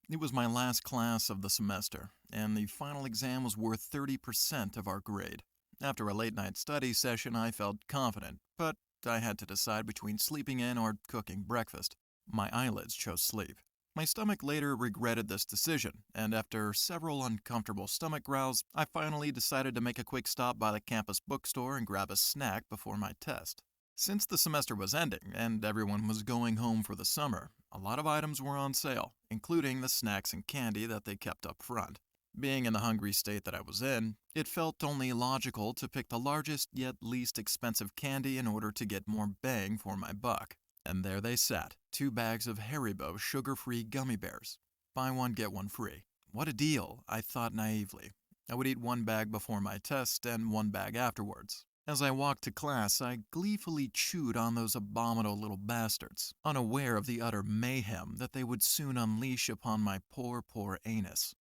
It was my last class of the semester, and the final exam was worth 30% of our grade. After a late night study session, I felt confident, but I had to decide between sleeping in or cooking breakfast. My eyelids chose sleep. My stomach later regretted this decision, and after several uncomfortable stomach growls, I finally decided to make a quick stop by the campus bookstore and grab a snack before my test. Since the semester was ending and everyone was going home for the summer, a lot of items were on sale, including the snacks and candy that they kept up front. Being in the hungry state that I was in, it felt only logical to pick the largest yet least expensive candy in order to get more bang for my buck. And there they sat, 2 bags of Haribo sugar-free gummy bears. Buy one, get one free. What a deal, I thought naively. I would eat 1 bag before my test and 1 bag afterwards. As I walked to class, I gleefully chewed on those abominable little bastards, unaware of the utter mayhem that they would soon unleash upon my poor anus.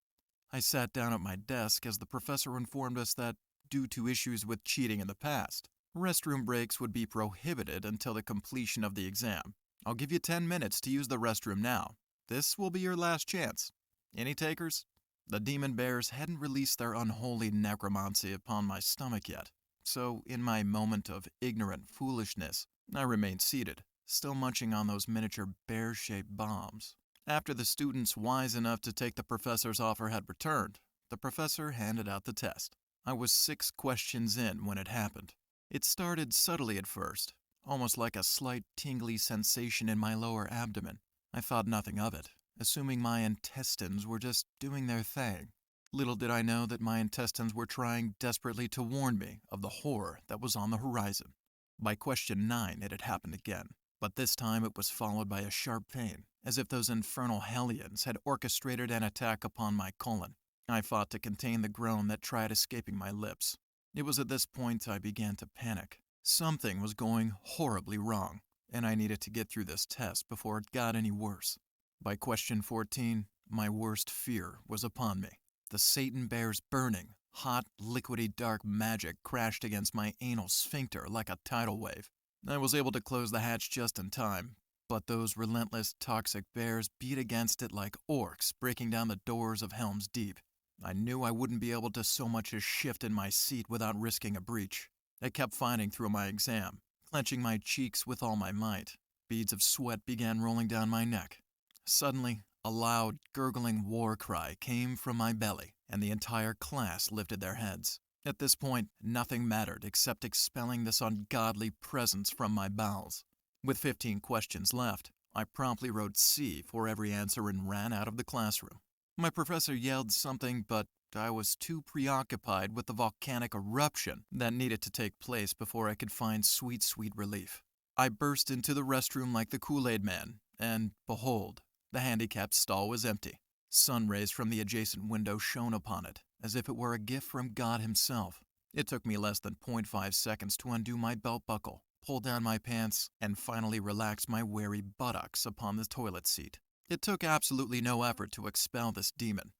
I sat down at my desk as the professor informed us that, due to issues with cheating in the past, restroom breaks would be prohibited until the completion of the exam. I'll give you 10 minutes to use the restroom now. This will be your last chance. Any takers? The demon bears hadn't released their unholy necromancy upon my stomach yet, so in my moment of ignorant foolishness, I remained seated, still munching on those miniature bear-shaped bombs. After the students wise enough to take the professor's offer had returned, the professor handed out the test. I was 6 questions in when it happened. It started subtly at first, almost like a slight tingly sensation in my lower abdomen. I thought nothing of it, assuming my intestines were just doing their thing. Little did I know that my intestines were trying desperately to warn me of the horror that was on the horizon. By question 9, it had happened again, but this time it was followed by a sharp pain, as if those infernal hellions had orchestrated an attack upon my colon. I fought to contain the groan that tried escaping my lips. It was at this point I began to panic. Something was going horribly wrong, and I needed to get through this test before it got any worse. By question 14, my worst fear was upon me. The Satan bear's burning, hot, liquidy dark magic crashed against my anal sphincter like a tidal wave. I was able to close the hatch just in time, but those relentless toxic bears beat against it like orcs breaking down the doors of Helm's Deep. I knew I wouldn't be able to so much as shift in my seat without risking a breach. I kept fighting through my exam, clenching my cheeks with all my might. Beads of sweat began rolling down my neck. Suddenly, a loud, gurgling war cry came from my belly, and the entire class lifted their heads. At this point, nothing mattered except expelling this ungodly presence from my bowels. With 15 questions left, I promptly wrote C for every answer and ran out of the classroom. My professor yelled something, but I was too preoccupied with the volcanic eruption that needed to take place before I could find sweet relief. I burst into the restroom like the Kool-Aid Man, and behold, the handicapped stall was empty. Sun rays from the adjacent window shone upon it, as if it were a gift from God himself. It took me less than 0.5 seconds to undo my belt buckle, pull down my pants, and finally relax my weary buttocks upon the toilet seat. It took absolutely no effort to expel this demon.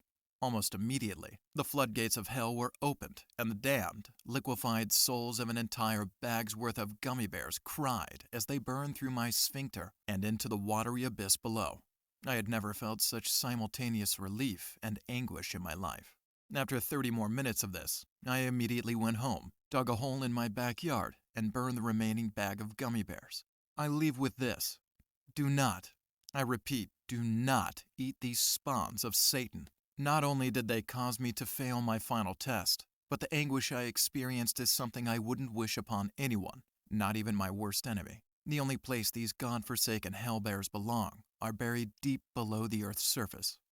Almost immediately, the floodgates of hell were opened, and the damned, liquefied souls of an entire bag's worth of gummy bears cried as they burned through my sphincter and into the watery abyss below. I had never felt such simultaneous relief and anguish in my life. After 30 more minutes of this, I immediately went home, dug a hole in my backyard, and burned the remaining bag of gummy bears. I leave with this. Do not, I repeat, do not eat these spawns of Satan. Not only did they cause me to fail my final test, but the anguish I experienced is something I wouldn't wish upon anyone, not even my worst enemy. The only place these God-forsaken hellbears belong are buried deep below the earth's surface.